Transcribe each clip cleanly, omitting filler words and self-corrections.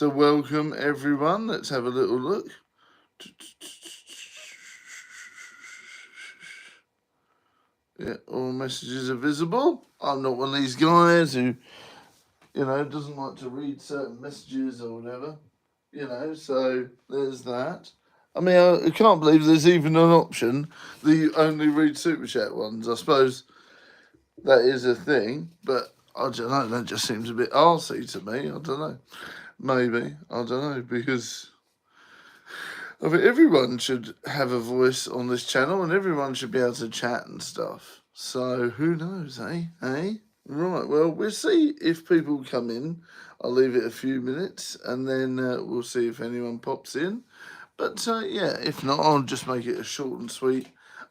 So welcome everyone. Let's have a little look. Yeah, all messages are visible. I'm not one of these guys who, doesn't like to read certain messages or whatever. So there's that. I mean, I can't believe there's even an option that you only read Super Chat ones. I suppose that is a thing, but I don't know. That just seems a bit arsey to me. I don't know. Maybe. I don't know, because I think everyone should have a voice on this channel and everyone should be able to chat and stuff. So who knows, eh? Right, well, we'll see if people come in. I'll leave it a few minutes and then we'll see if anyone pops in. But yeah, if not, I'll just make it a short and sweet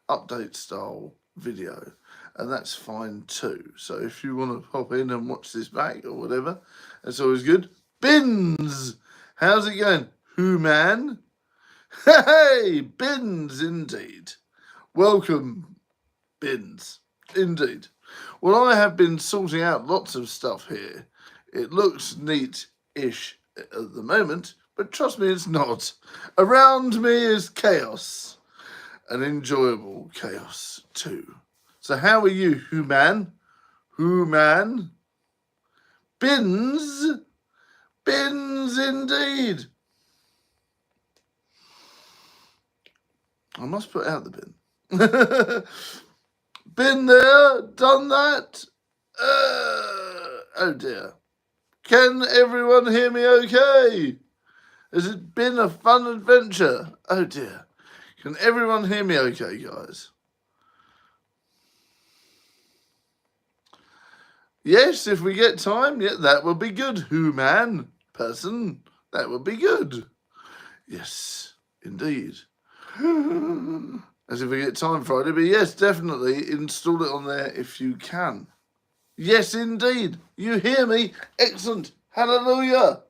update style video. And that's fine too. So if you want to pop in and watch this back or whatever, that's always good. Bins! How's it going? Who, man? Hey, Bins, indeed. Welcome, Bins, indeed. Well, I have been sorting out lots of stuff here. It looks neat-ish at the moment, but trust me, it's not. Around me is chaos, and enjoyable chaos too. So how are you, Who-man? Who-man? Bins? Bins, indeed. I must put out the bin. Been there, done that. Oh dear. Can everyone hear me okay? Has it been a fun adventure? Oh dear. Can everyone hear me okay, guys? Yes, if we get time, yeah, that would be good. Who, man? Person? That would be good. Yes, indeed. As if we get time Friday, but yes, definitely install it on there if you can. Yes, indeed. You hear me? Excellent. Hallelujah.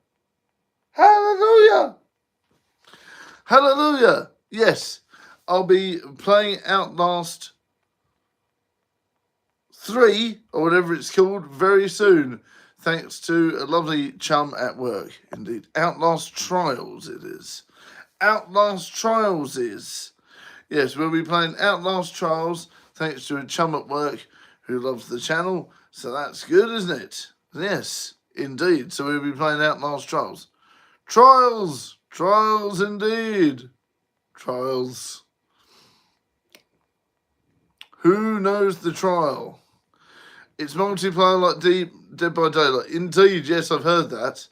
Hallelujah. Hallelujah. Yes, I'll be playing Outlast 3, or whatever it's called, very soon, thanks to a lovely chum at work. Indeed. Outlast Trials it is. Outlast Trials is. Yes, we'll be playing Outlast Trials thanks to a chum at work who loves the channel. So that's good, isn't it? Yes, indeed. So we'll be playing Outlast Trials. Trials! Trials indeed. Trials. Who knows the trial? It's multiplayer like Dead by Daylight. Indeed, yes, I've heard that.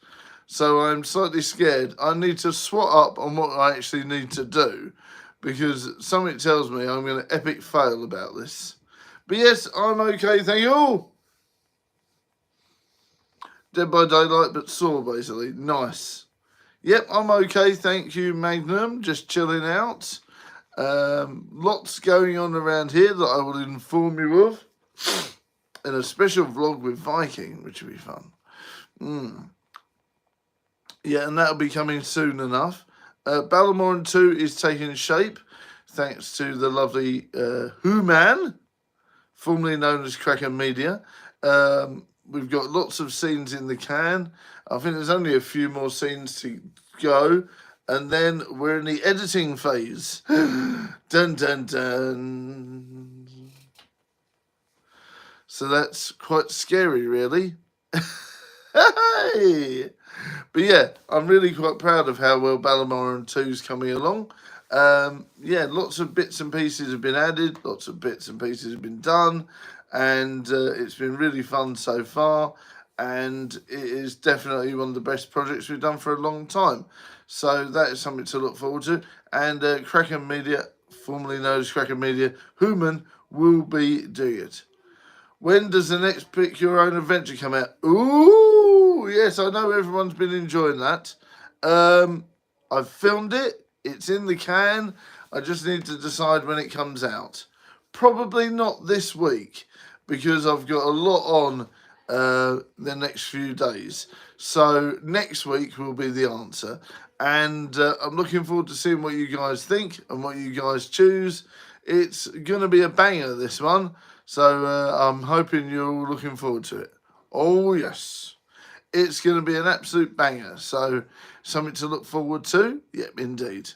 So I'm slightly scared. I need to swat up on what I actually need to do, because something tells me I'm going to epic fail about this. But yes, I'm okay, thank you. Dead by Daylight, but sore, basically. Nice. Yep, I'm okay, thank you, Magnum. Just chilling out. Lots going on around here that I will inform you of in a special vlog with Viking, which will be fun. Yeah, and that'll be coming soon enough. Battleborn 2 is taking shape, thanks to the lovely Who-man, formerly known as Kraken Media. We've got lots of scenes in the can. I think there's only a few more scenes to go, and then we're in the editing phase. Dun, dun, dun. So that's quite scary, really. Hey! But yeah, I'm really quite proud of how well Battleborn 2 is coming along. Yeah, lots of bits and pieces have been added, lots of bits and pieces have been done, and it's been really fun so far, and it is definitely one of the best projects we've done for a long time. So that is something to look forward to. And Kraken Media, formerly known as Kraken Media, Human, will be doing it. When does the next Pick Your Own Adventure come out? Ooh, yes, I know everyone's been enjoying that. I've filmed it. It's in the can. I just need to decide when it comes out. Probably not this week, because I've got a lot on the next few days. So next week will be the answer. And I'm looking forward to seeing what you guys think and what you guys choose. It's going to be a banger, this one. So I'm hoping you're all looking forward to it. Oh, yes. it's going to be an absolute banger. So something to look forward to. Yep, indeed.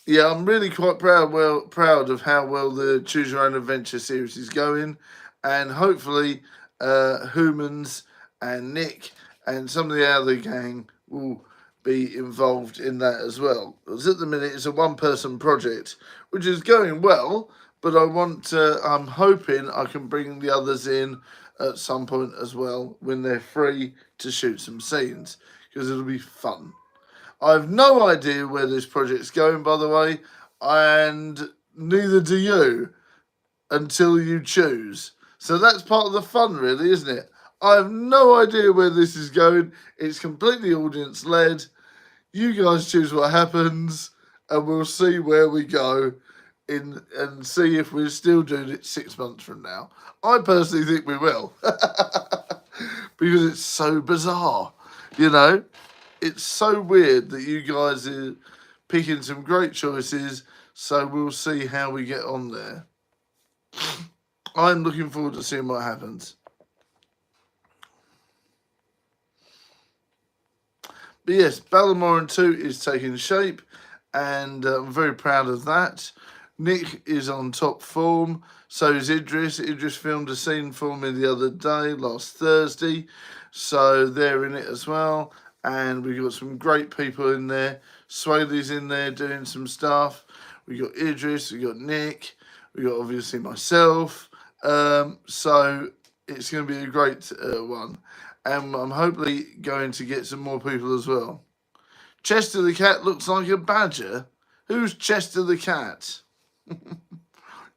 Yeah, I'm really quite proud of how well the Choose Your Own Adventure series is going, and hopefully, Humans and Nick and some of the other gang will be involved in that as well. Because at the minute it's a one-person project, which is going well, but I'm hoping I can bring the others in at some point as well when they're free to shoot some scenes, because it'll be fun. I have no idea where this project's going, by the way, and neither do you until you choose. So that's part of the fun, really, isn't it? I have no idea where this is going. It's completely audience led. You guys choose what happens, and we'll see where we go and see if we're still doing it 6 months from now. I personally think we will. Because it's so bizarre, you know? It's so weird that you guys are picking some great choices, so we'll see how we get on there. I'm looking forward to seeing what happens. But yes, Ballamoran 2 is taking shape, and I'm very proud of that. Nick is on top form, so is Idris. Idris filmed a scene for me the other day, last Thursday, so they're in it as well. And we've got some great people in there. Swaley's in there doing some stuff. We got Idris, we got Nick, we got obviously myself. So it's going to be a great one. And I'm hopefully going to get some more people as well. Chester the cat looks like a badger. Who's Chester the cat?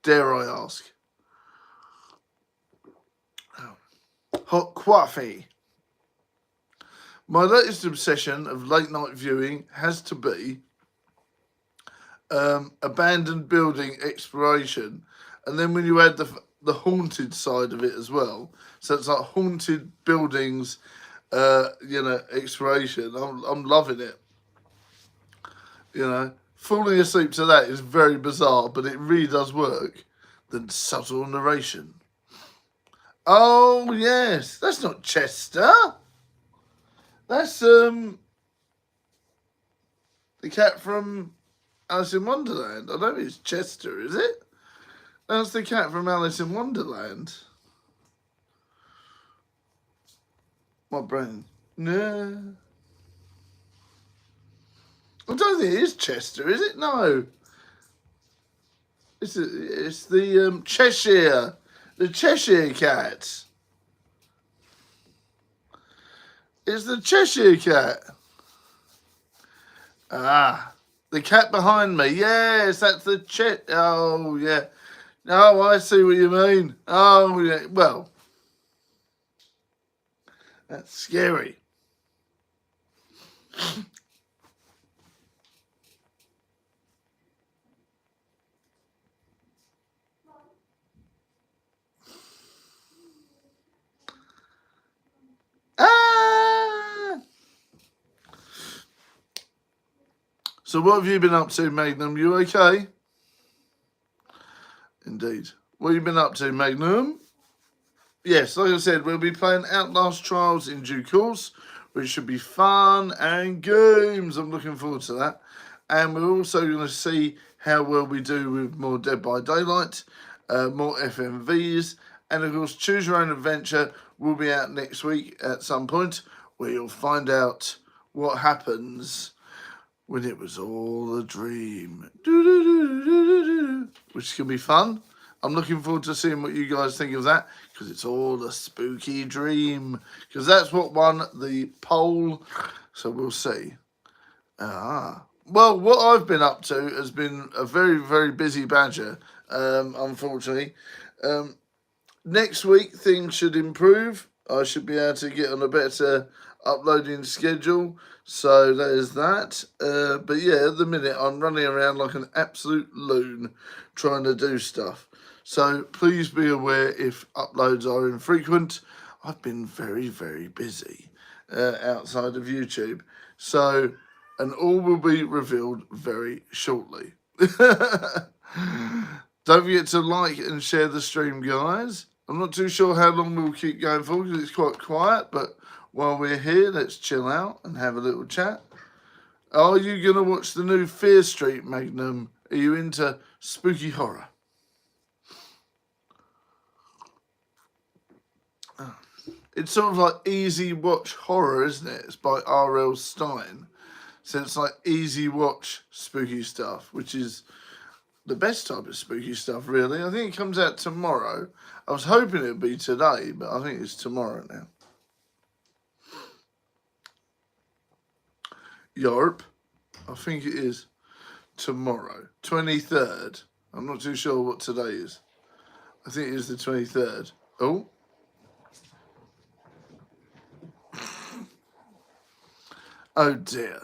Dare I ask? Hot coffee. My latest obsession of late night viewing has to be abandoned building exploration, and then when you add the haunted side of it as well, so it's like haunted buildings, exploration. I'm loving it. You know, falling asleep to that is very bizarre, but it really does work. The subtle narration. Oh yes, that's not Chester. That's the cat from Alice in Wonderland. I don't think it's Chester, is it? That's the cat from Alice in Wonderland. My brain. No. I don't think it is Chester, is it? No. It's the Cheshire. The Cheshire cat. It's the Cheshire cat. Ah. The cat behind me. Yes, that's the Oh, yeah. Oh, I see what you mean. Oh, yeah. Well, that's scary. Ah! So what have you been up to, Magnum? You okay? Indeed. What have you been up to, Magnum? Yes, like I said, we'll be playing Outlast Trials in due course, which should be fun and games. I'm looking forward to that. And we're also going to see how well we do with more Dead by Daylight, more FMVs, and of course, Choose Your Own Adventure will be out next week at some point, where you'll find out what happens when it was all a dream. Which is going to be fun. I'm looking forward to seeing what you guys think of that, because it's all a spooky dream. Because that's what won the poll, so we'll see. Well, what I've been up to has been a very, very busy badger, unfortunately. Next week, things should improve. I should be able to get on a better uploading schedule. So that is that. But yeah, at the minute, I'm running around like an absolute loon trying to do stuff. So please be aware if uploads are infrequent. I've been very, very busy outside of YouTube. So, and all will be revealed very shortly. Don't forget to like and share the stream, guys. I'm not too sure how long we'll keep going for because it's quite quiet, but while we're here, let's chill out and have a little chat. Are you going to watch the new Fear Street, Magnum? Are you into spooky horror? It's sort of like easy watch horror, isn't it? It's by R.L. Stine. So it's like easy watch spooky stuff, which is the best type of spooky stuff, really. I think it comes out tomorrow. I was hoping it would be today, but I think it's tomorrow now. Yarp. I think it is tomorrow. 23rd. I'm not too sure what today is. I think it is the 23rd. Oh. Oh dear.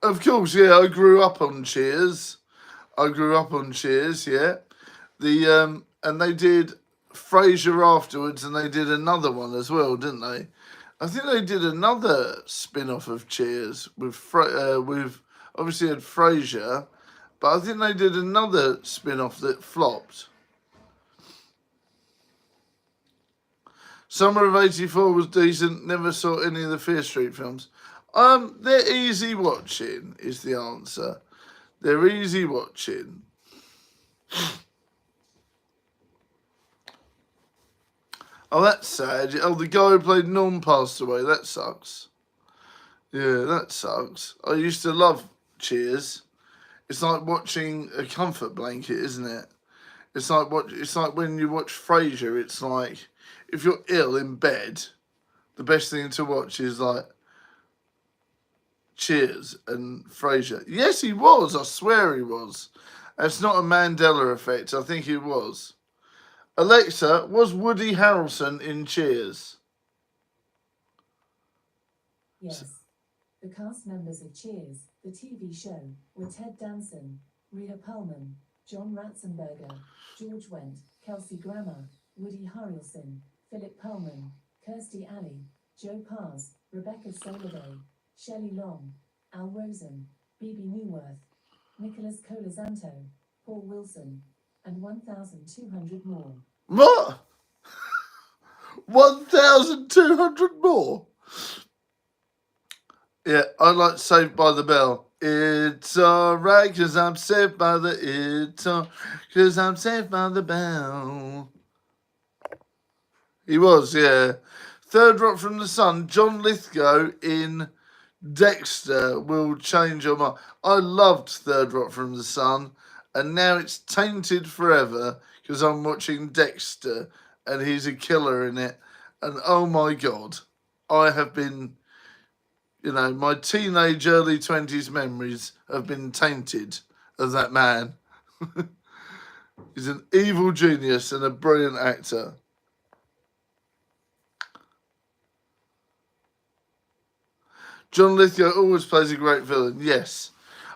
Of course, yeah, I grew up on Cheers. Yeah. And they did Frasier afterwards, and they did another one as well, didn't they? I think they did another spin-off of Cheers with obviously had Frasier, but I think they did another spin-off that flopped. Summer of '84 was decent. Never saw any of the Fear Street films. They're easy watching, is the answer. They're easy watching. Oh, that's sad. Oh, the guy who played Norm passed away. That sucks. Yeah, that sucks. I used to love Cheers. It's like watching a comfort blanket, isn't it? It's like when you watch Frasier. It's like if you're ill in bed, the best thing to watch is like Cheers and Frasier. Yes, he was. I swear he was. It's not a Mandela effect. I think he was. Alexa, was Woody Harrelson in Cheers? Yes. The cast members of Cheers, the TV show, were Ted Danson, Rhea Perlman, John Ratzenberger, George Wendt, Kelsey Grammer, Woody Harrelson, Philip Pullman, Kirstie Alley, Joe Paz, Rebecca Soliday, Shelley Long, Al Rosen, Bebe Neuwirth, Nicholas Colasanto, Paul Wilson, and 1,200 more. What? 1,200 more? Yeah, I like Saved by the Bell. It's alright, cause I'm saved by the cause I'm saved by the bell. He was, yeah. Third Rock from the Sun, John Lithgow in Dexter will change your mind. I loved Third Rock from the Sun, and now it's tainted forever because I'm watching Dexter and he's a killer in it. And oh my God, I have been, my teenage, early 20s memories have been tainted of that man. He's an evil genius and a brilliant actor. John Lithgow always plays a great villain. Yes.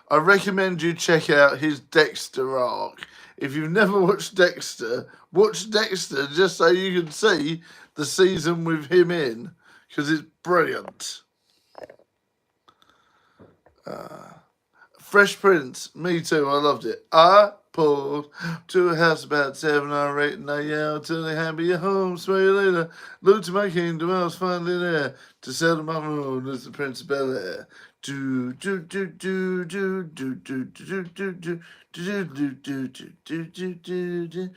I recommend you check out his Dexter arc. If you've never watched Dexter, watch Dexter just so you can see the season with him in, because it's brilliant. Fresh Prince, me too, I loved it. I pulled to a house about 7 or 8 and I yelled till they had me a home, swear later. Looked to my kingdom, I was finally there to settle my moon as the Prince of Bel-Air. Do do do do do do do do do do do do do do do do do.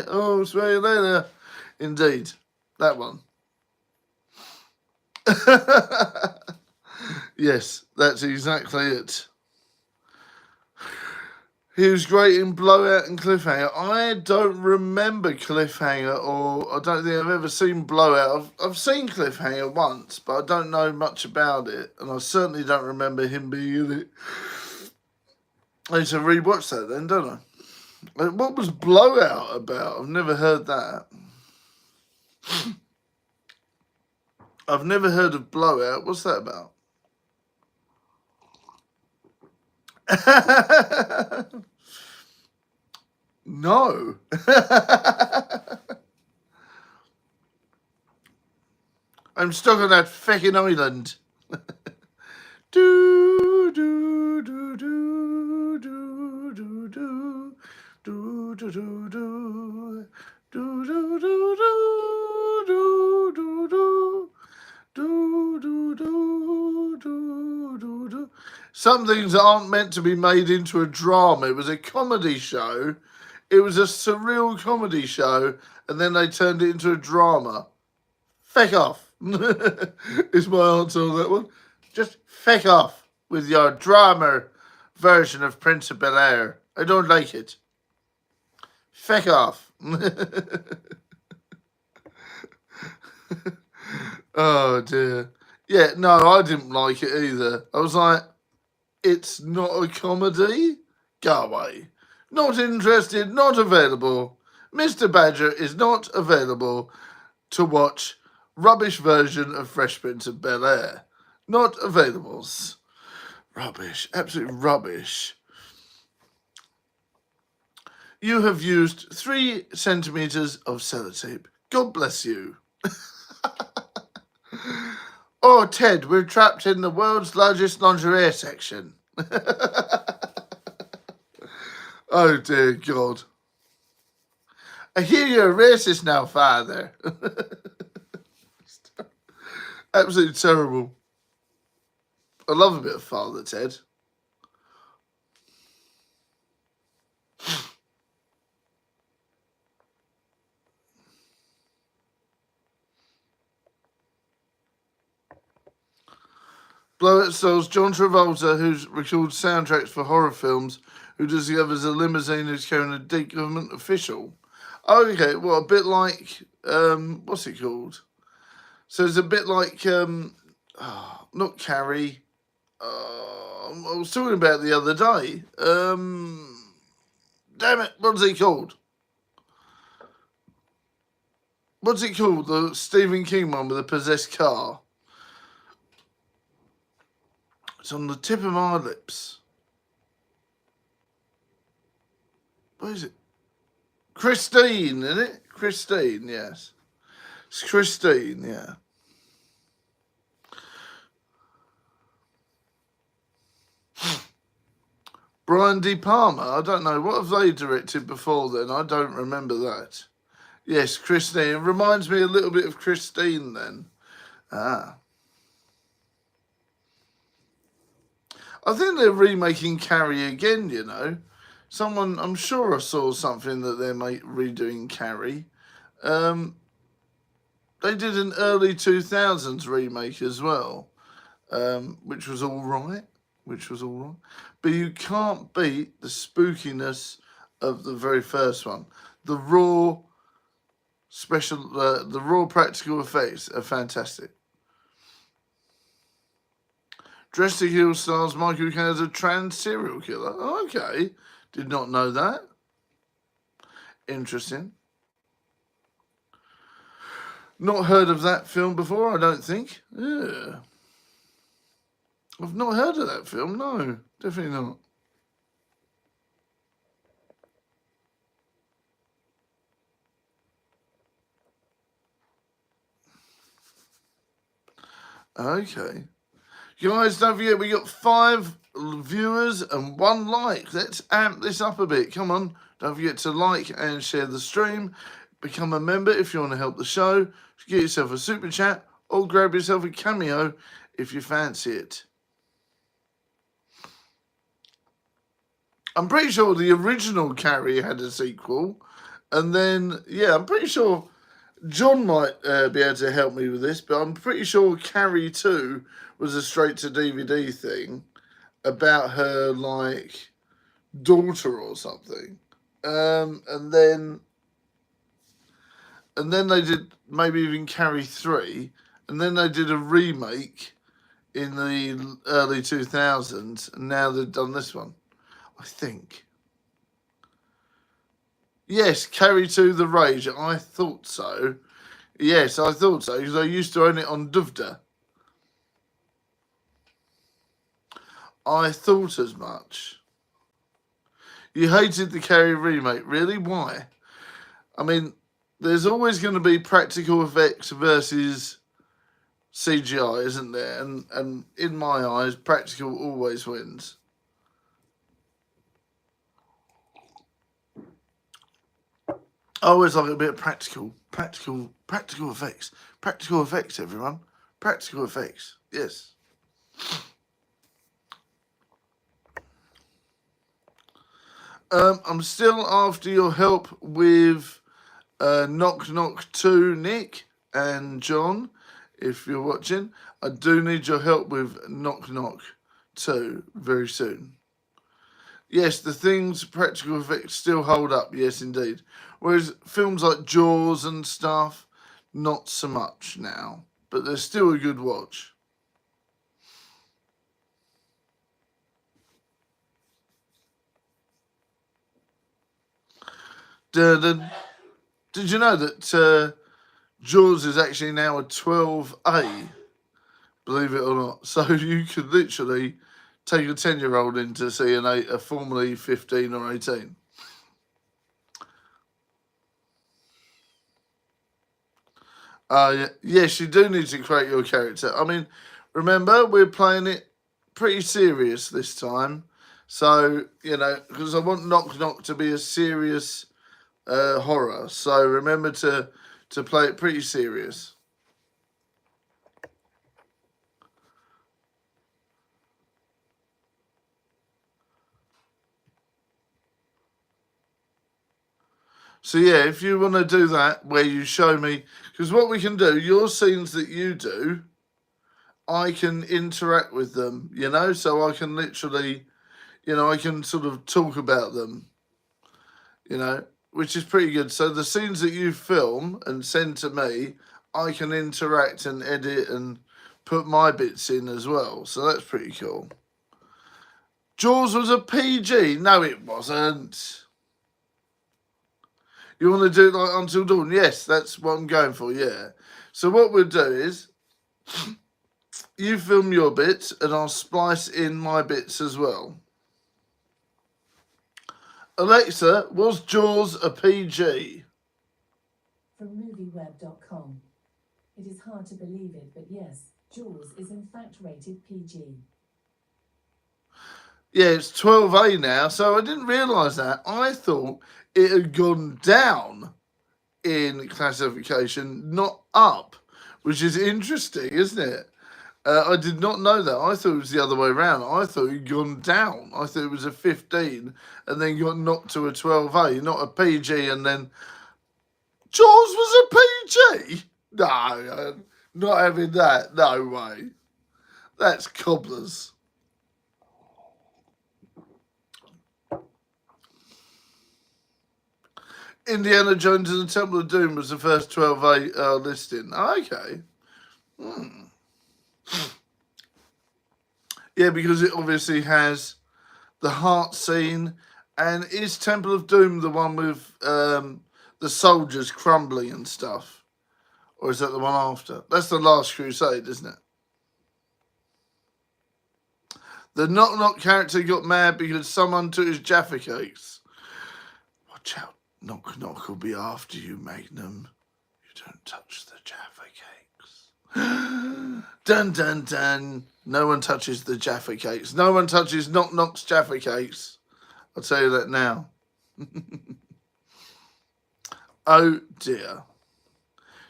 Oh, swear later. Indeed, that one. Yes, that's exactly it. He was great in Blowout and Cliffhanger. I don't remember Cliffhanger, or I don't think I've ever seen Blowout. I've seen Cliffhanger once, but I don't know much about it, and I certainly don't remember him being in it. I need to rewatch that then, don't I? What was Blowout about? I've never heard that. I've never heard of Blowout. What's that about? No. I'm stuck on that feckin' island. Do do do do do do do do do do do do do do do do do do. Do, do, do, do, do, do. Some things aren't meant to be made into a drama. It was a comedy show. It was a surreal comedy show, and then they turned it into a drama. Feck off. Is my answer on that one. Just feck off with your drama version of Prince of Bel-Air. I don't like it. Feck off. Oh dear. Yeah, no, I didn't like it either. I was like, it's not a comedy? Go away. Not interested, not available. Mr. Badger is not available to watch rubbish version of Fresh Prince of Bel-Air. Not availables. Rubbish. Absolute rubbish. You have used 3 centimetres of sellotape. God bless you. Oh, Ted, we're trapped in the world's largest lingerie section. Oh, dear God. I hear you're a racist now, Father. Absolutely terrible. I love a bit of Father Ted. Blow It Souls, John Travolta, who's recorded soundtracks for horror films, who does the others a limousine who's carrying a deep government official. Okay, well, a bit like, what's it called? So it's a bit like, not Carrie. I was talking about the other day. Damn it, what's it called? What's it called? The Stephen King one with the possessed car. It's on the tip of my lips. What is it? Christine, isn't it? Christine, yes. It's Christine, yeah. Brian De Palma, I don't know. What have they directed before then? I don't remember that. Yes, Christine. It reminds me a little bit of Christine then. Ah. I think they're remaking Carrie again, you know. I'm sure I saw something that they're redoing Carrie. They did an early 2000s remake as well, which was all right. But you can't beat the spookiness of the very first one. The raw practical effects are fantastic. Dressed to Kill stars Michael Buchanan as a trans serial killer. Oh, okay. Did not know that. Interesting. Not heard of that film before, I don't think. Yeah. I've not heard of that film, no. Definitely not. Okay. Guys, don't forget, we got 5 viewers and 1 like. Let's amp this up a bit. Come on. Don't forget to like and share the stream. Become a member if you want to help the show. Get yourself a super chat or grab yourself a cameo if you fancy it. I'm pretty sure the original Carrie had a sequel. And then, yeah, I'm pretty sure John might be able to help me with this, but I'm pretty sure Carrie 2 was a straight-to-DVD thing about her, like, daughter or something. And then they did maybe even Carrie 3, and then they did a remake in the early 2000s, and now they've done this one, I think. Yes, Carrie 2 The Rage. I thought so. Yes, I thought so, because I used to own it on Duvda. I thought as much. You hated the Carrie remake. Really? Why? I mean, there's always going to be practical effects versus CGI, isn't there? And in my eyes, practical always wins. I always like a bit of practical effects. Practical effects, everyone. Practical effects. Yes. I'm still after your help with Knock Knock 2, Nick and John. If you're watching, I do need your help with Knock Knock 2 very soon. Yes, the things, practical effects still hold up, yes indeed. Whereas films like Jaws and stuff, not so much now. But they're still a good watch. Did you know that Jaws is actually now a 12A? Believe it or not. So you could literally take a 10-year-old in to see a formerly 15 or 18. Yes, you do need to create your character. I mean, remember, we're playing it pretty serious this time. So, because I want Knock Knock to be a serious horror. So remember to play it pretty serious. So yeah, if you want to do that, where you show me, because what we can do, your scenes that you do, I can interact with them, so I can literally, I can sort of talk about them, which is pretty good. So the scenes that you film and send to me, I can interact and edit and put my bits in as well. So that's pretty cool. Jaws was a PG. No, it wasn't. You want to do it like Until Dawn? Yes, that's what I'm going for, yeah. So what we'll do is, you film your bits and I'll splice in my bits as well. Alexa, was Jaws a PG? From movieweb.com. It is hard to believe it, but yes, Jaws is in fact rated PG. Yeah, it's 12A now, so I didn't realise that. I thought it had gone down in classification, not up, which is interesting, isn't it? I did not know that. I thought it was the other way around. I thought it had gone down. I thought it was a 15 and then got knocked to a 12A, not a PG, and then Jaws was a PG? No, not having that. No way. That's cobblers. Indiana Jones and the Temple of Doom was the first 12A listing. Okay. Yeah, because it obviously has the heart scene. And is Temple of Doom the one with the soldiers crumbling and stuff? Or is that the one after? That's the Last Crusade, isn't it? The Knock Knock character got mad because someone took his Jaffa cakes. Watch out. Knock Knock will be after you, Magnum. You don't touch the Jaffa cakes. Dun dun dun. No one touches the Jaffa cakes. No one touches Knock Knock's Jaffa cakes. I'll tell you that now. Oh dear.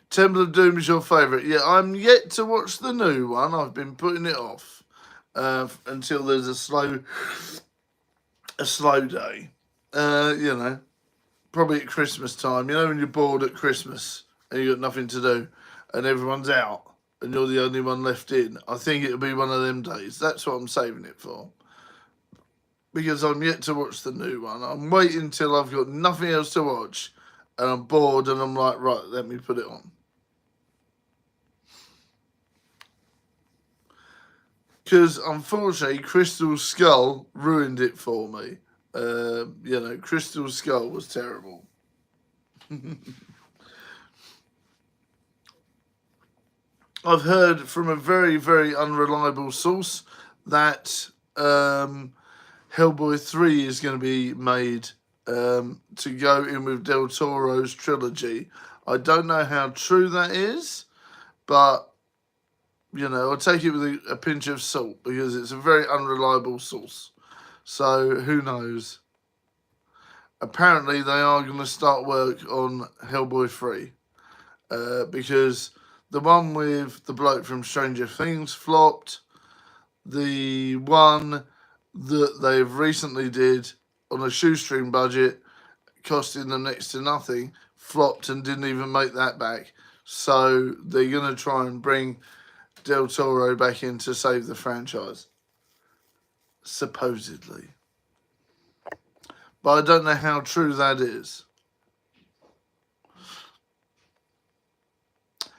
Temple of Doom is your favourite. Yeah, I'm yet to watch the new one. I've been putting it off until there's a slow day. Probably at Christmas time. When you're bored at Christmas and you got nothing to do and everyone's out and you're the only one left in. I think it'll be one of them days. That's what I'm saving it for. Because I'm yet to watch the new one. I'm waiting till I've got nothing else to watch and I'm bored and I'm like, right, let me put it on. Because unfortunately, Crystal Skull ruined it for me. Crystal Skull was terrible. I've heard from a very, very unreliable source that Hellboy 3 is going to be made to go in with Del Toro's trilogy. I don't know how true that is, but You know, I'll take it with a pinch of salt because it's a very unreliable source. So who knows? Apparently, they are going to start work on Hellboy 3 because the one with the bloke from Stranger Things flopped. The one that they've recently did on a shoestring budget, costing them next to nothing, flopped and didn't even make that back. So they're going to try and bring Del Toro back in to save the franchise. Supposedly. But I don't know how true that is.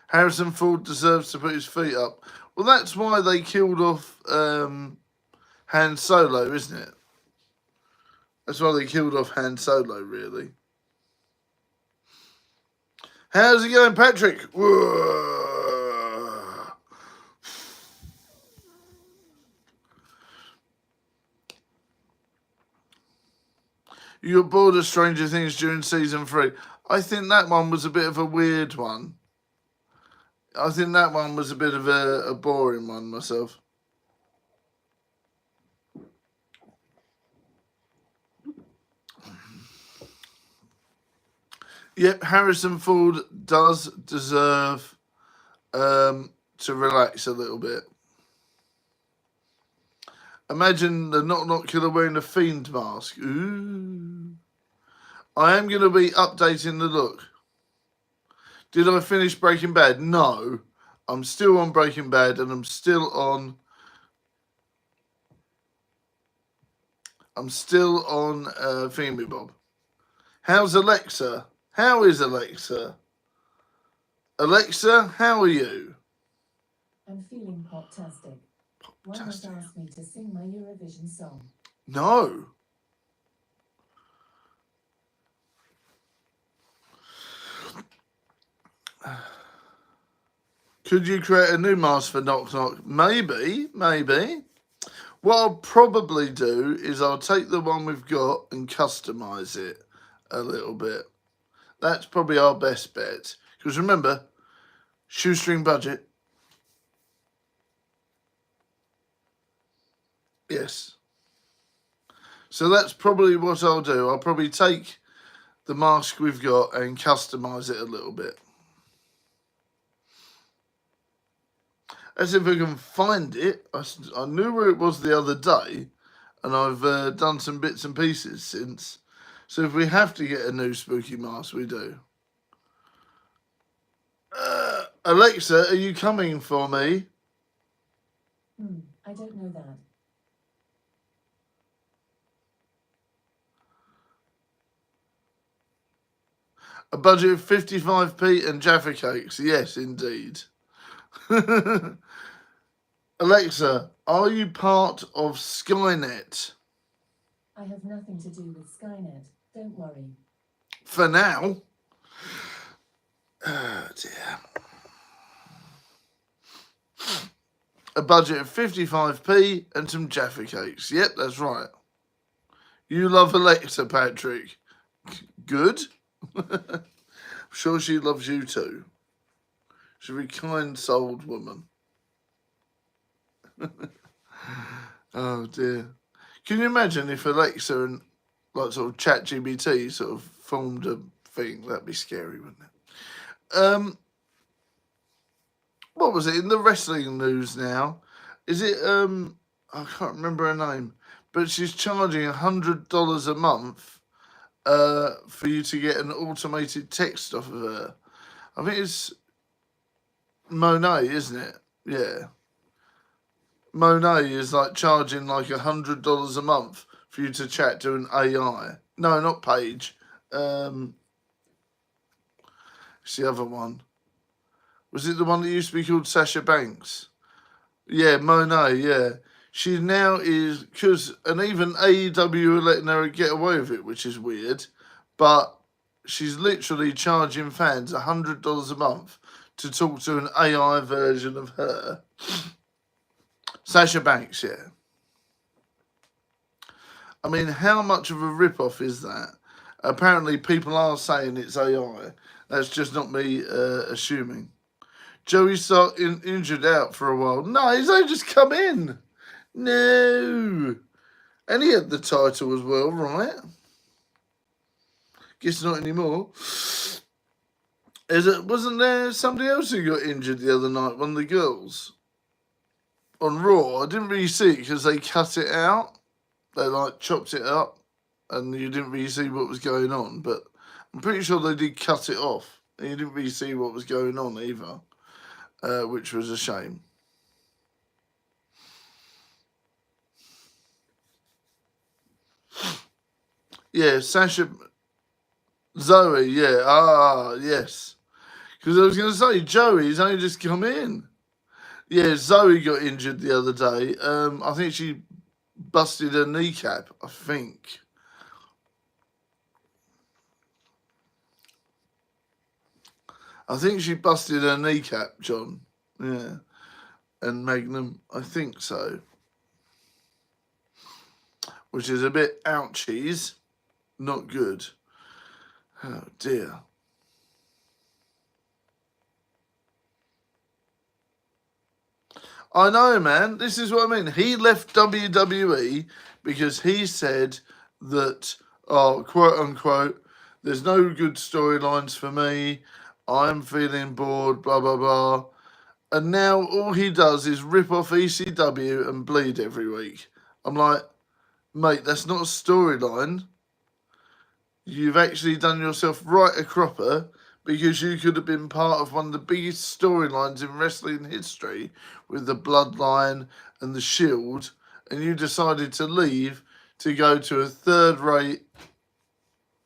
Harrison Ford deserves to put his feet up. Well, that's why they killed off Han Solo, isn't it? That's why they killed off Han Solo, really. How's it going, Patrick? Whoa. You got bored of Stranger Things during season 3. I think that one was a bit of a weird one. I think that one was a bit of a boring one myself. Yep, Harrison Ford does deserve to relax a little bit. Imagine the Knock Killer wearing a Fiend mask. Ooh. I am going to be updating the look. Did I finish Breaking Bad? No. I'm still on Breaking Bad and I'm still on Thingy Bob. How's Alexa? How is Alexa? Alexa, how are you? I'm feeling pop-tastic. One has asked me to sing my Eurovision song. No. Could you create a new mask for Knock Knock? Maybe. What I'll probably do is I'll take the one we've got and customise it a little bit. That's probably our best bet. Because remember, shoestring budget. Yes. So that's probably what I'll do. I'll probably take the mask we've got and customise it a little bit. As if I can find it. I knew where it was the other day, and I've done some bits and pieces since. So if we have to get a new spooky mask, we do. Alexa, are you coming for me? I don't know that. A budget of 55p and Jaffa cakes. Yes, indeed. Alexa, are you part of Skynet? I have nothing to do with Skynet. Don't worry. For now. Oh dear. A budget of 55p and some Jaffa cakes. Yep, that's right. You love Alexa, Patrick. Good. I'm sure she loves you too. She's a kind-souled woman. Oh dear. Can you imagine if Alexa and like sort of ChatGPT sort of formed a thing? That'd be scary, wouldn't it? What was it in the wrestling news now? Is it I can't remember her name, but she's charging $100 a month for you to get an automated text off of her. I think it's Monet, isn't it? Yeah. Monet is like charging like $100 a month for you to chat to an AI. No, not Paige. It's the other one. Was it the one that used to be called Sasha Banks? Yeah, Monet, yeah. She now is, and even AEW are letting her get away with it, which is weird, but she's literally charging fans $100 a month to talk to an AI version of her. Sasha Banks, yeah. I mean, how much of a rip-off is that? Apparently, people are saying it's AI. That's just not me assuming. Joey Stark injured out for a while. No, he's only just come in. No. And he had the title as well, right? Guess not anymore. Wasn't there somebody else who got injured the other night? One of the girls on Raw. I didn't really see it because they cut it out. They like chopped it up, and you didn't really see what was going on. But I'm pretty sure they did cut it off, and you didn't really see what was going on either, which was a shame. Yeah, Sasha, Zoe. Yeah, yes. Because I was going to say Joey's only just come in. Yeah, Zoe got injured the other day. I think she busted her kneecap. I think. She busted her kneecap, John. Yeah. And Magnum, I think so. Which is a bit ouchies. Not good. Oh, dear. I know, man. This is what I mean. He left WWE because he said that, quote unquote, there's no good storylines for me. I'm feeling bored, blah, blah, blah. And now all he does is rip off ECW and bleed every week. I'm like, mate, that's not a storyline. You've actually done yourself right a cropper because you could have been part of one of the biggest storylines in wrestling history with the Bloodline and the Shield, and you decided to leave to go to a third-rate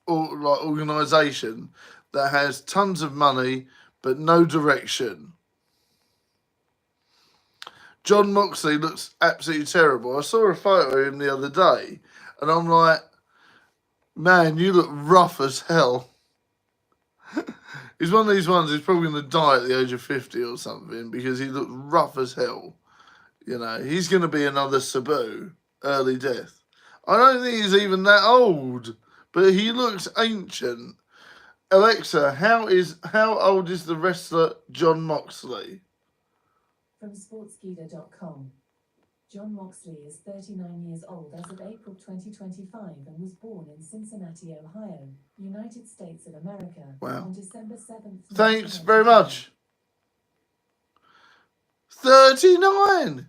organisation that has tons of money but no direction. John Moxley looks absolutely terrible. I saw a photo of him the other day, and I'm like, man, you look rough as hell. He's one of these ones who's probably going to die at the age of 50 or something because he looked rough as hell. You know, he's going to be another Sabu, early death. I don't think he's even that old, but he looks ancient. Alexa, how old is the wrestler John Moxley? From Sportskeeda.com. John Moxley is 39 years old as of April 2025 and was born in Cincinnati, Ohio, United States of America, Wow. on December 7th. Thanks very much. 39!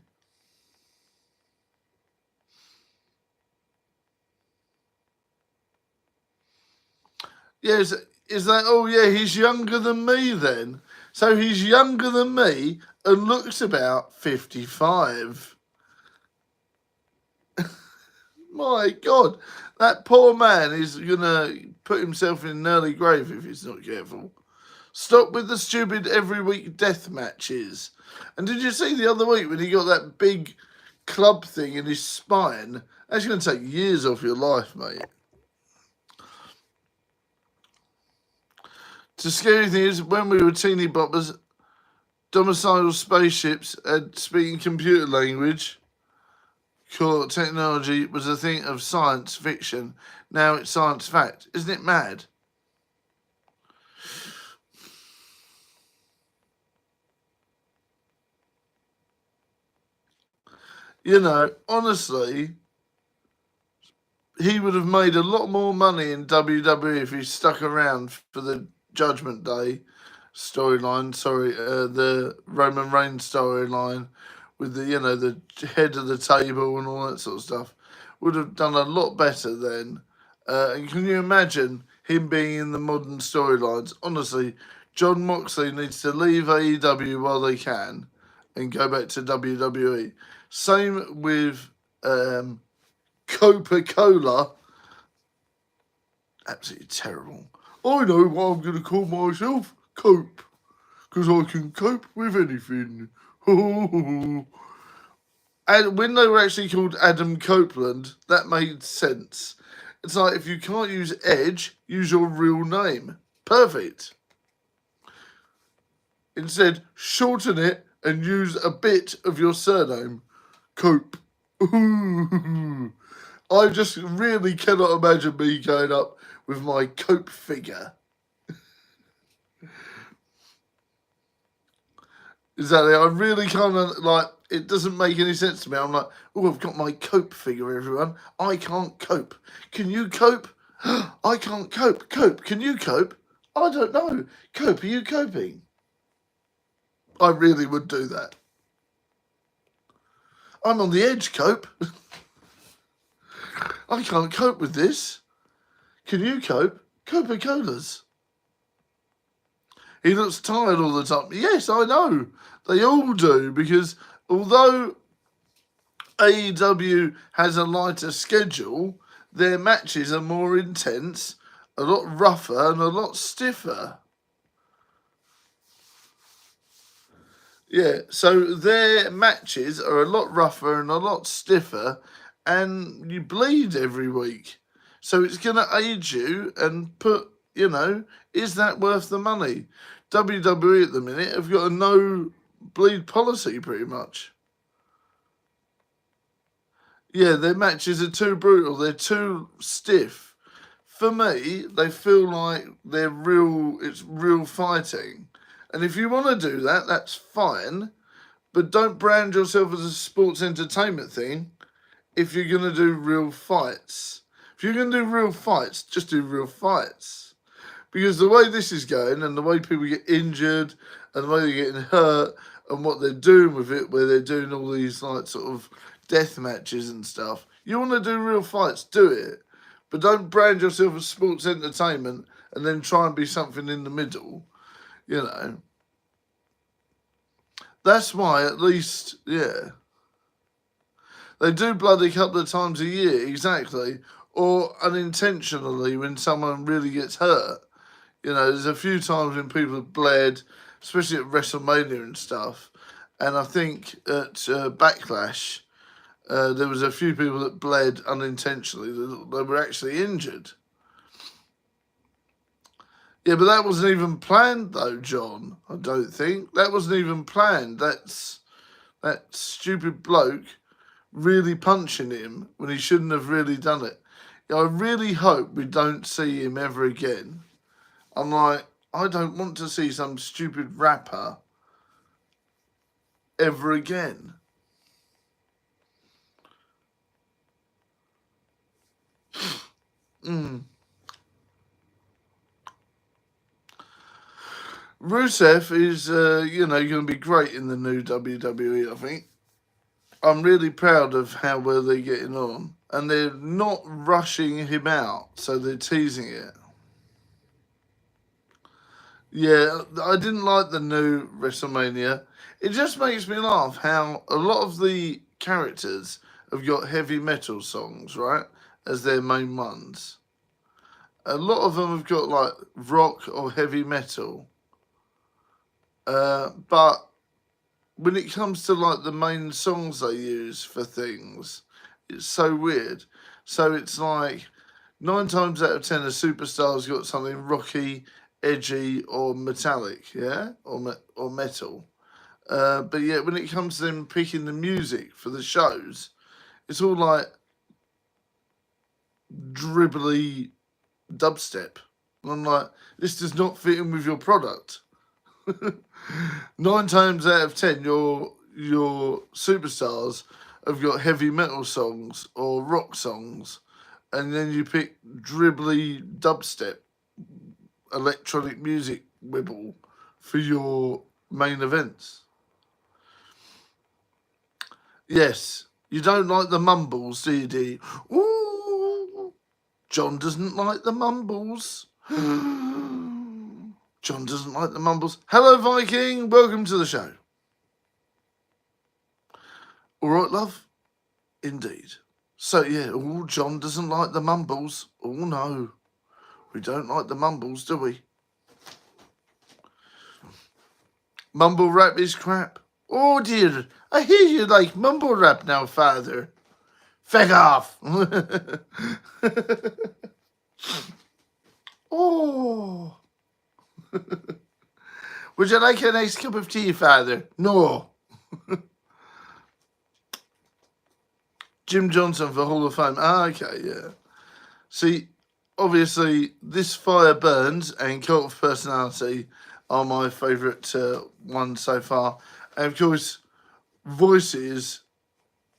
Yes, is that, oh yeah, he's younger than me then. So he's younger than me and looks about 55. My God, that poor man is going to put himself in an early grave if he's not careful. Stop with the stupid every week death matches. And did you see the other week when he got that big club thing in his spine? That's going to take years off your life, mate. The scary thing is, when we were teeny boppers, domiciled spaceships and speaking computer language, core technology was a thing of science fiction. Now it's science fact. Isn't it mad? You know, honestly, he would have made a lot more money in WWE if he stuck around for the Judgment Day storyline. The Roman Reigns storyline with the head of the table and all that sort of stuff. Would have done a lot better then. And can you imagine him being in the modern storylines? Honestly, John Moxley needs to leave AEW while they can and go back to WWE. Same with Coca-Cola. Absolutely terrible. I know what I'm going to call myself. Cope. Because I can cope with anything. And when they were actually called Adam Copeland, that made sense. It's like, if you can't use Edge, use your real name. Perfect. Instead, shorten it and use a bit of your surname. Cope. I just really cannot imagine me going up with my Cope figure. Exactly. I really kind of like. It doesn't make any sense to me. I'm like, oh, I've got my cope figure, everyone. I can't cope. Can you cope? I can't cope. Cope. Can you cope? I don't know. Cope. Are you coping? I really would do that. I'm on the edge, Cope. I can't cope with this. Can you cope? Coca-Colas. He looks tired all the time. Yes, I know. They all do, because although AEW has a lighter schedule, their matches are more intense, a lot rougher, and a lot stiffer. Yeah, so their matches are a lot rougher and a lot stiffer, and you bleed every week. So it's going to age you and put, is that worth the money? WWE at the minute have got a no bleed policy pretty much. Yeah, their matches are too brutal, they're too stiff. For me, they feel like it's real fighting. And if you want to do that, that's fine. But don't brand yourself as a sports entertainment thing if you're going to do real fights. If you're going to do real fights, just do real fights. Because the way this is going and the way people get injured and the way they're getting hurt and what they're doing with it, where they're doing all these like sort of death matches and stuff, you want to do real fights, do it. But don't brand yourself as sports entertainment and then try and be something in the middle, That's why, at least, yeah. They do blood a couple of times a year, exactly. Or unintentionally when someone really gets hurt. There's a few times when people have bled, especially at WrestleMania and stuff. And I think at Backlash, there was a few people that bled unintentionally. They were actually injured. Yeah, but that wasn't even planned, though, John. I don't think. That wasn't even planned. That's that stupid bloke really punching him when he shouldn't have really done it. I really hope we don't see him ever again. I'm like, I don't want to see some stupid rapper ever again. Rusev is, going to be great in the new WWE, I think. I'm really proud of how well they're getting on. And they're not rushing him out, so they're teasing it. Yeah, I didn't like the new WrestleMania. It just makes me laugh how a lot of the characters have got heavy metal songs, right, as their main ones. A lot of them have got like rock or heavy metal. But when it comes to like the main songs they use for things, it's so weird. So it's like 9 times out of 10, a superstar's got something rocky, edgy, or metallic, yeah, or metal. But yet, when it comes to them picking the music for the shows, it's all like dribbly dubstep. And I'm like, this does not fit in with your product. 9 times out of 10, your superstars have got heavy metal songs or rock songs, and then you pick dribbly dubstep, electronic music wibble for your main events. Yes, you don't like the mumbles, do you, D? Ooh, John doesn't like the mumbles. John doesn't like the mumbles. Hello, Viking. Welcome to the show. All right, love? Indeed. So, yeah, John doesn't like the mumbles. Oh, no. We don't like the mumbles, do we? Mumble rap is crap. Oh, dear. I hear you like mumble rap now, father. Feck off. Oh. Would you like a nice cup of tea, father? No. Jim Johnson for Hall of Fame. Ah, okay, yeah. See, obviously, This Fire Burns and Cult of Personality are my favourite ones so far. And of course, voices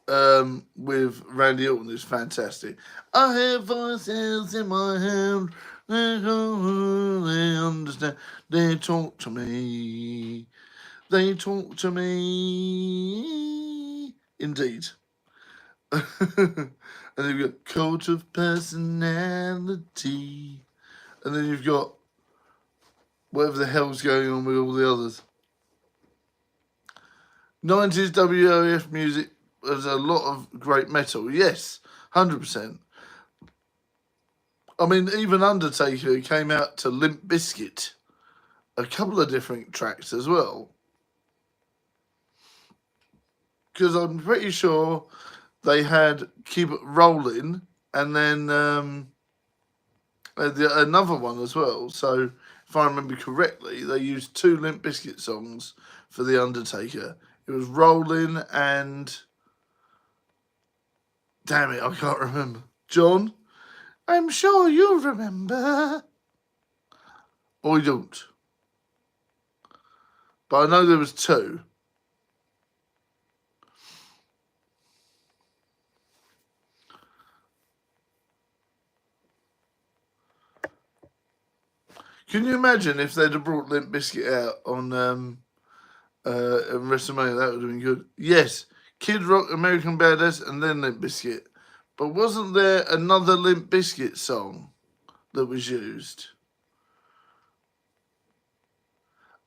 with Randy Orton is fantastic. I have voices in my head. They understand. They talk to me. They talk to me. Indeed. And then you've got cult of personality. And then you've got whatever the hell's going on with all the others. 90s WOF music, there's a lot of great metal. Yes, 100%. I mean, even Undertaker came out to Limp Bizkit, a couple of different tracks as well. Because I'm pretty sure they had Keep It Rolling and then another one as well. So if I remember correctly, they used 2 Limp Bizkit songs for The Undertaker. It was Rolling and... Damn it, I can't remember. John? I'm sure you remember. Or you don't. But I know there was 2. Can you imagine if they'd have brought Limp Bizkit out on WrestleMania? That would have been good. Yes, Kid Rock, American Badass, and then Limp Bizkit. But wasn't there another Limp Bizkit song that was used?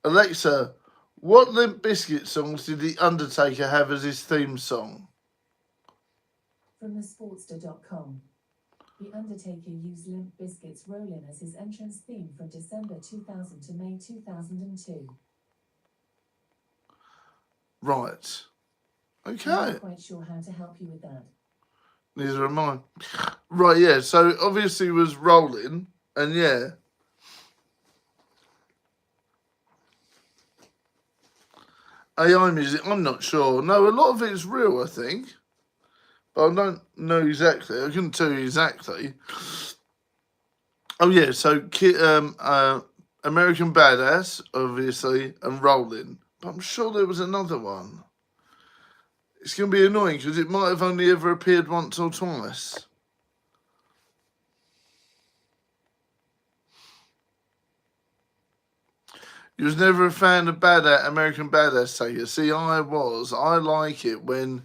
Alexa, what Limp Bizkit songs did The Undertaker have as his theme song? From thesportster.com. The Undertaker used Limp Bizkit's Rollin' as his entrance theme from December 2000 to May 2002. Right. Okay. I'm not quite sure how to help you with that. Neither am I. Right, yeah. So obviously it was Rolling, and yeah. AI music, I'm not sure. No, a lot of it is real, I think. But I don't know exactly. I couldn't tell you exactly. Oh, yeah, so American Badass, obviously, and Rolling. But I'm sure there was another one. It's going to be annoying because it might have only ever appeared once or twice. You was never a fan of American Badass Taker. See, I was. I like it when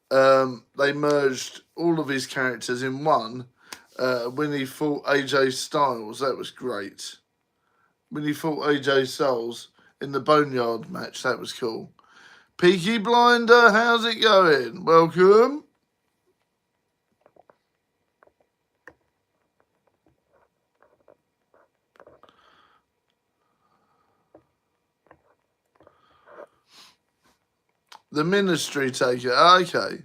they merged all of his characters in one. When he fought AJ Styles, that was great. When he fought AJ Styles in the Boneyard match, that was cool. Peaky Blinder, how's it going? Welcome. The Ministry Taker, okay.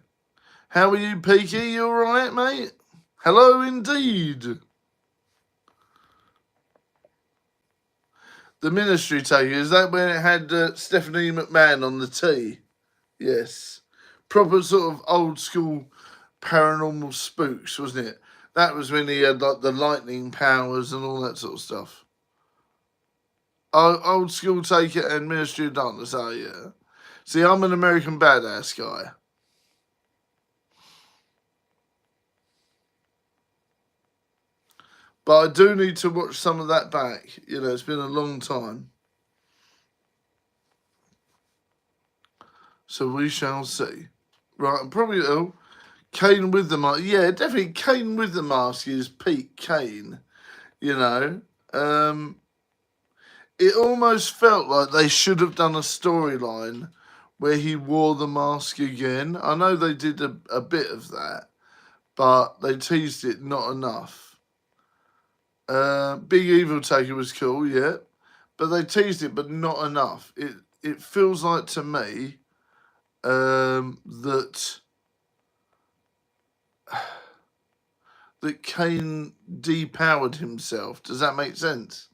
How are you, Peaky? You alright, mate? Hello indeed. The Ministry Taker, is that when it had Stephanie McMahon on the tee? Yes. Proper sort of old school paranormal spooks, wasn't it? That was when he had like the lightning powers and all that sort of stuff. Oh, old school Taker and Ministry of Darkness, oh yeah. See, I'm an American Badass guy. But I do need to watch some of that back. You know, it's been a long time. So we shall see. Right, probably Kane with the mask. Yeah, definitely Kane with the mask is Pete Kane. You know, it almost felt like they should have done a storyline where he wore the mask again. I know they did a bit of that, but they teased it not enough. Big Evil Taker was cool, yeah, but they teased it, but not enough. It feels like to me that Kane depowered himself. Does that make sense?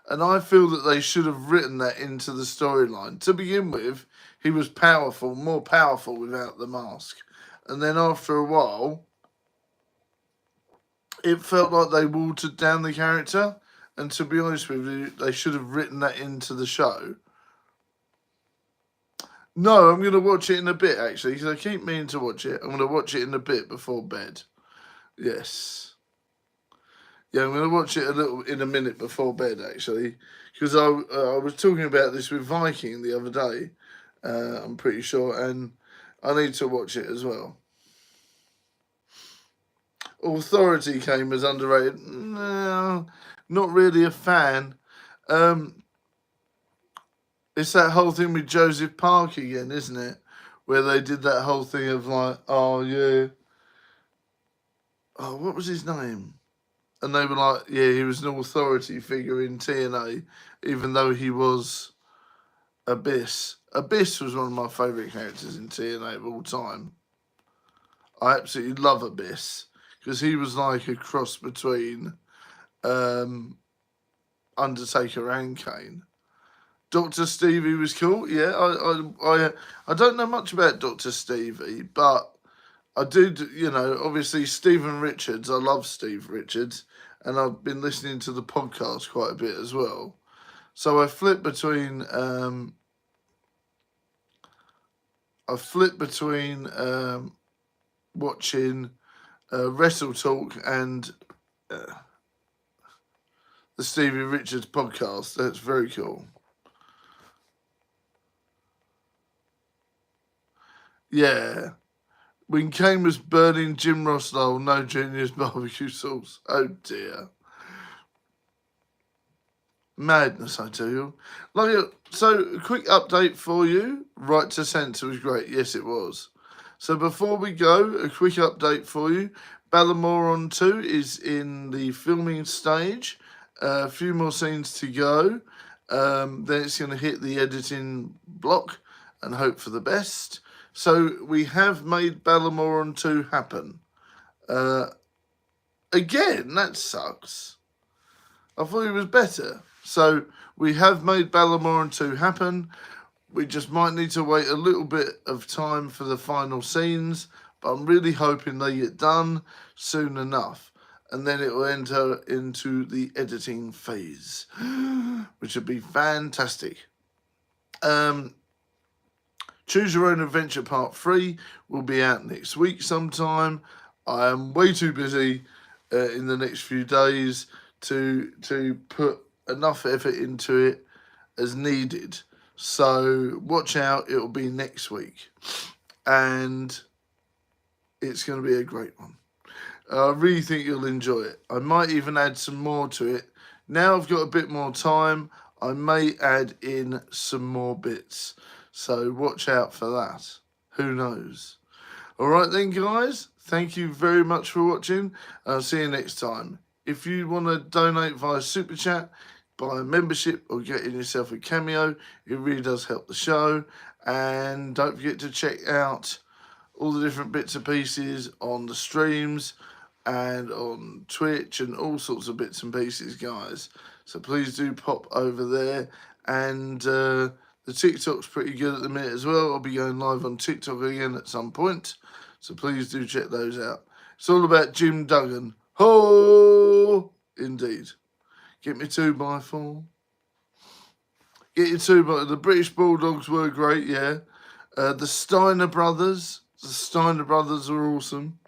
And I feel that they should have written that into the storyline. To begin with, he was powerful, more powerful without the mask. And then after a while, it felt like they watered down the character. And to be honest with you, they should have written that into the show. No, I'm going to watch it in a bit, actually, because I keep meaning to watch it. I'm going to watch it in a bit before bed. Yes. Yeah, I'm going to watch it in a minute before bed, actually, because I was talking about this with Viking the other day, I'm pretty sure, and I need to watch it as well. Authority came as underrated. No, not really a fan. Um, it's that whole thing with Joseph Park again, isn't it? Where they did that whole thing of like, oh yeah, oh what was his name? And they were like, yeah, he was an authority figure in TNA, even though he was Abyss. Abyss was one of my favourite characters in TNA of all time. I absolutely love Abyss because he was like a cross between Undertaker and Kane. Dr. Stevie was cool. Yeah, I don't know much about Dr. Stevie, but I do, obviously Stephen Richards. I love Steve Richards, and I've been listening to the podcast quite a bit as well. So I flip between watching Wrestle Talk and the Stevie Richards podcast. That's very cool. Yeah. When Kane was burning Jim Ross style, no Junior's barbecue sauce. Oh dear. Madness, I tell you. So, a quick update for you. Right to Centre was great. Yes, it was. So, before we go, a quick update for you. Ballamoron 2 is in the filming stage. A few more scenes to go. Then it's going to hit the editing block and hope for the best. So, we have made Ballamoron 2 happen. Again, that sucks. I thought it was better. So we have made Ballamoron 2 happen. We just might need to wait a little bit of time for the final scenes, but I'm really hoping they get done soon enough. And then it will enter into the editing phase, which would be fantastic. Choose Your Own Adventure Part 3 will be out next week sometime. I am way too busy in the next few days to put enough effort into it as needed. So watch out, it'll be next week. And it's going to be a great one. I really think you'll enjoy it. I might even add some more to it. Now I've got a bit more time, I may add in some more bits. So watch out for that. Who knows? Alright then, guys. Thank you very much for watching. I'll see you next time. If you want to donate via Super Chat, buy a membership, or get in yourself a cameo, it really does help the show. And don't forget to check out all the different bits and pieces on the streams and on Twitch and all sorts of bits and pieces, guys. So please do pop over there. And the TikTok's pretty good at the minute as well. I'll be going live on TikTok again at some point. So please do check those out. It's all about Jim Duggan. Ho! Indeed. Get me 2x4. Get your 2x4. The British Bulldogs were great, yeah. The Steiner brothers. The Steiner brothers are awesome.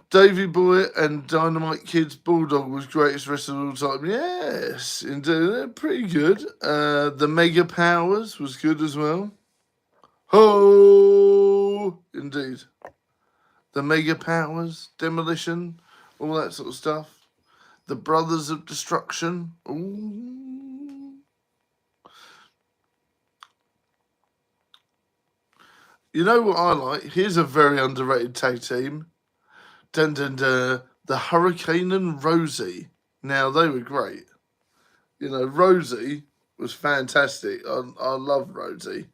Davey Boy and Dynamite Kid's Bulldog was greatest wrestler of all time. Yes, indeed. They're pretty good. The Mega Powers was good as well. Ho! Indeed. The Mega Powers, Demolition, all that sort of stuff. The Brothers of Destruction. Ooh. You know what I like? Here's a very underrated tag team. Dun, dun, dun. The Hurricane and Rosie. Now, they were great. Rosie was fantastic. I love Rosie.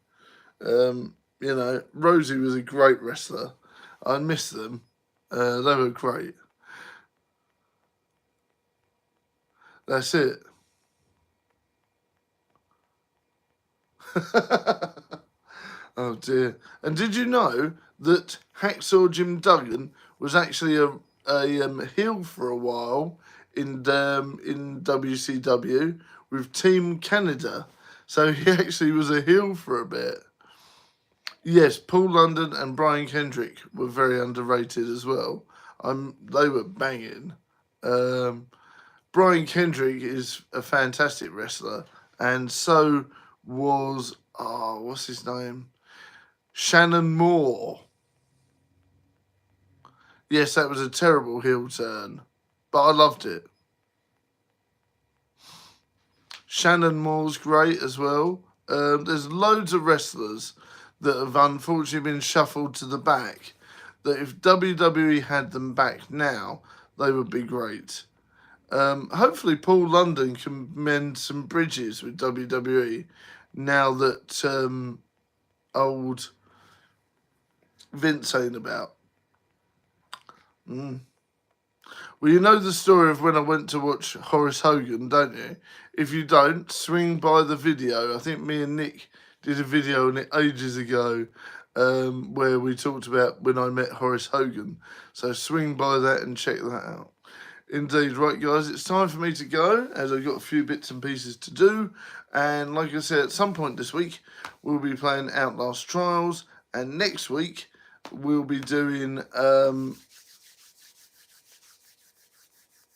Rosie was a great wrestler. I miss them. They were great. That's it. Oh dear. And did you know that Hacksaw Jim Duggan was actually a heel for a while in WCW with Team Canada. So he actually was a heel for a bit. Yes, Paul London and Brian Kendrick were very underrated as well. They were banging. Brian Kendrick is a fantastic wrestler, and so was what's his name? Shannon Moore. Yes, that was a terrible heel turn, but I loved it. Shannon Moore's great as well. There's loads of wrestlers that have unfortunately been shuffled to the back, that if WWE had them back now, they would be great. Hopefully Paul London can mend some bridges with WWE now that old Vince ain't about. Well, you know the story of when I went to watch Horace Hogan, don't you? If you don't, swing by the video. I think me and Nick did a video on it ages ago where we talked about when I met Horace Hogan. So swing by that and check that out. Indeed. Right, guys, it's time for me to go, as I've got a few bits and pieces to do. And like I said, at some point this week, we'll be playing Outlast Trials. And next week, we'll be doing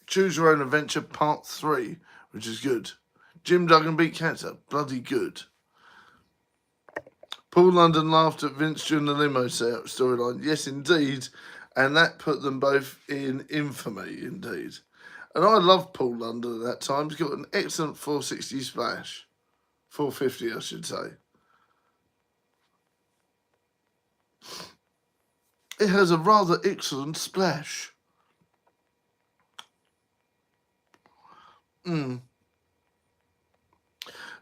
Choose Your Own Adventure Part 3, which is good. Jim Duggan beat cancer. Bloody good. Paul London laughed at Vince during the limo storyline. Yes, indeed. And that put them both in infamy, indeed. And I loved Paul London at that time. He's got an excellent 460 splash. 450, I should say. It has a rather excellent splash.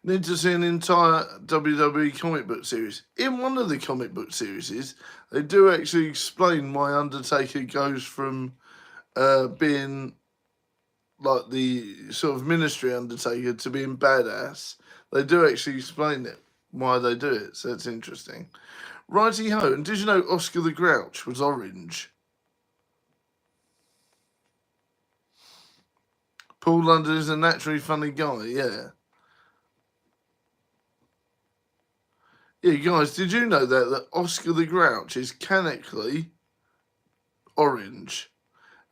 Need to see an entire WWE comic book series. In one of the comic book series, they do actually explain why Undertaker goes from being like the sort of ministry Undertaker to being badass. They do actually explain it, why they do it, so it's interesting. Righty-ho, and did you know Oscar the Grouch was orange? Paul London is a naturally funny guy, yeah. Yeah, guys, did you know that Oscar the Grouch is canonically orange?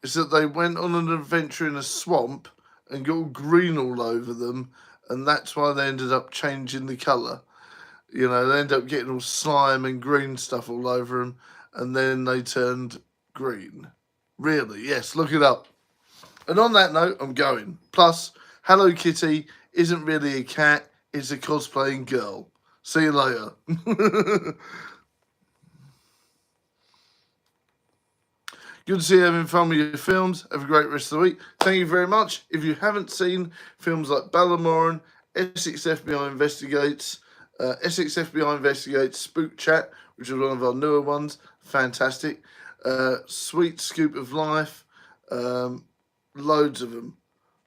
It's that they went on an adventure in a swamp and got green all over them, and that's why they ended up changing the colour. You know, they ended up getting all slime and green stuff all over them, and then they turned green. Really, yes, look it up. And on that note, I'm going. Plus, Hello Kitty isn't really a cat, it's a cosplaying girl. See you later. Good to see you having fun with your films. Have a great rest of the week. Thank you very much. If you haven't seen films like Balamoran, Essex FBI Investigates, Spook Chat, which is one of our newer ones, fantastic. Sweet Scoop of Life, loads of them.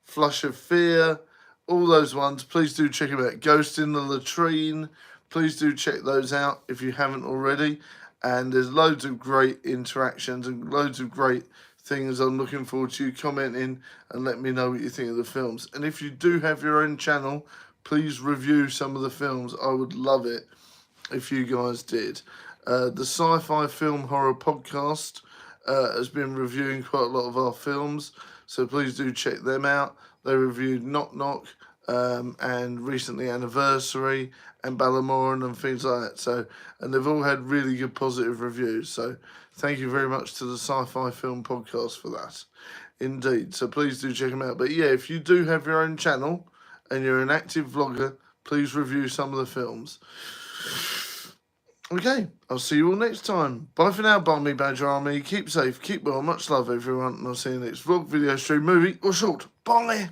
Flush of Fear, all those ones. Please do check them out. Ghost in the Latrine. Please do check those out if you haven't already. And there's loads of great interactions and loads of great things. I'm looking forward to you commenting and let me know what you think of the films. And if you do have your own channel, please review some of the films. I would love it if you guys did. The Sci-Fi Film Horror Podcast has been reviewing quite a lot of our films, so please do check them out. They reviewed Knock Knock and recently Anniversary and Balamoran and things like that. And they've all had really good positive reviews. So thank you very much to the Sci-Fi Film Podcast for that. Indeed. So please do check them out. But yeah, if you do have your own channel and you're an active vlogger, please review some of the films. Okay, I'll see you all next time. Bye for now, Barmy Badger Army. Keep safe, keep well. Much love, everyone. And I'll see you next vlog, video, stream, movie, or short. Bye.